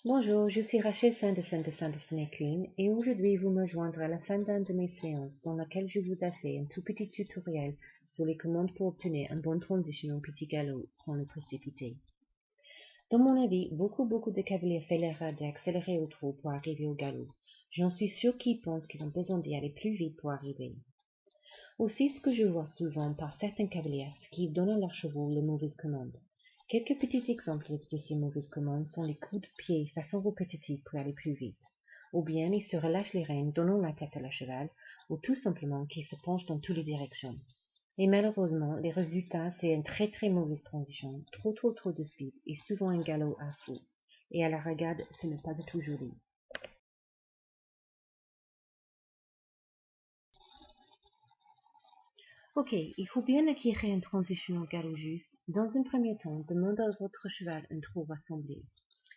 Bonjour, je suis Rachel Sanderson de Sanderson & Queen et aujourd'hui vous me joindre à la fin d'une de mes séances dans laquelle je vous ai fait un tout petit tutoriel sur les commandes pour obtenir une bonne transition au petit galop sans le précipiter. Dans mon avis, beaucoup de cavaliers font l'erreur d'accélérer au trot pour arriver au galop. J'en suis sûr qu'ils pensent qu'ils ont besoin d'y aller plus vite pour arriver. Aussi, ce que je vois souvent par certains cavaliers, c'est qu'ils donnent à leurs chevaux les mauvaises commandes. Quelques petits exemples de ces mauvaises commandes sont les coups de pied façon répétitive pour aller plus vite, ou bien ils se relâchent les rênes donnant la tête à leur cheval, ou tout simplement qu'ils se penchent dans toutes les directions. Et malheureusement, les résultats, c'est une très mauvaise transition, trop de speed, et souvent un galop à fou. Et à la regarde, ce n'est pas du tout joli. Ok, il faut bien acquérir une transition au galop juste. Dans un premier temps, demandez à votre cheval un trot rassemblé.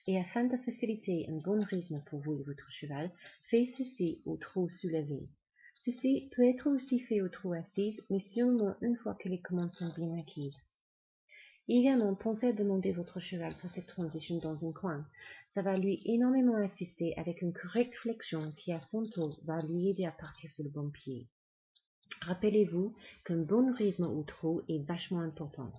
Et afin de faciliter un bon rythme pour vous et votre cheval, faites ceci au trot soulevé. Ceci peut être aussi fait au trot assise, mais seulement une fois que les commandes sont bien acquises. Également, pensez à demander votre cheval pour cette transition dans un coin. Ça va lui énormément assister avec une correcte flexion qui à son tour va lui aider à partir sur le bon pied. Rappelez-vous qu'un bon rythme au trot est vachement important.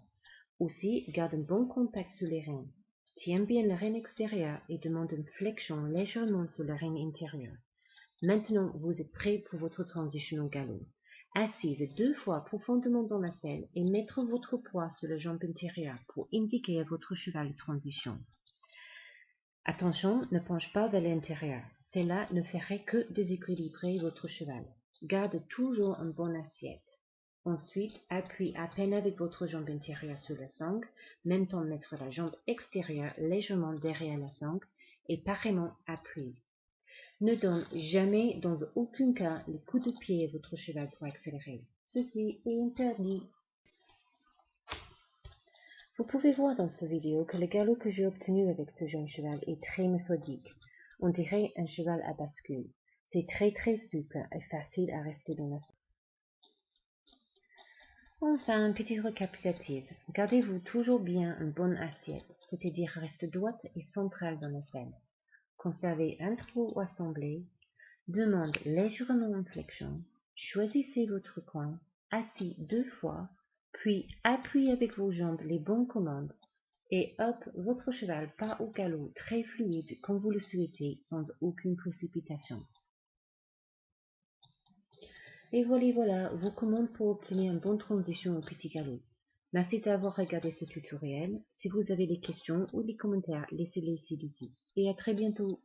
Aussi, garde un bon contact sur les rênes. Tiens bien le rêne extérieur et demande une flexion légèrement sur le rêne intérieur. Maintenant, vous êtes prêt pour votre transition au galop. Assise 2 fois profondément dans la selle et mettre votre poids sur la jambe intérieure pour indiquer à votre cheval la transition. Attention, ne penche pas vers l'intérieur. Cela ne ferait que déséquilibrer votre cheval. Garde toujours une bonne assiette. Ensuite, appuie à peine avec votre jambe intérieure sur la sangle, même temps mettre la jambe extérieure légèrement derrière la sangle et pareillement appuie. Ne donne jamais dans aucun cas les coups de pied à votre cheval pour accélérer. Ceci est interdit. Vous pouvez voir dans cette vidéo que le galop que j'ai obtenu avec ce jeune cheval est très méthodique. On dirait un cheval à bascule. C'est très souple et facile à rester dans la selle. Enfin, petit récapitulatif. Gardez-vous toujours bien une bonne assiette, c'est-à-dire reste droite et centrale dans la selle. Conservez un trou assemblé. Demande légèrement en flexion. Choisissez votre coin. Assis 2 fois. Puis appuyez avec vos jambes les bonnes commandes. Et hop, votre cheval part au galop très fluide comme vous le souhaitez, sans aucune précipitation. Et voilà, vos commandes pour obtenir une bonne transition au petit galop. Merci d'avoir regardé ce tutoriel. Si vous avez des questions ou des commentaires, laissez-les ci-dessous. Et à très bientôt.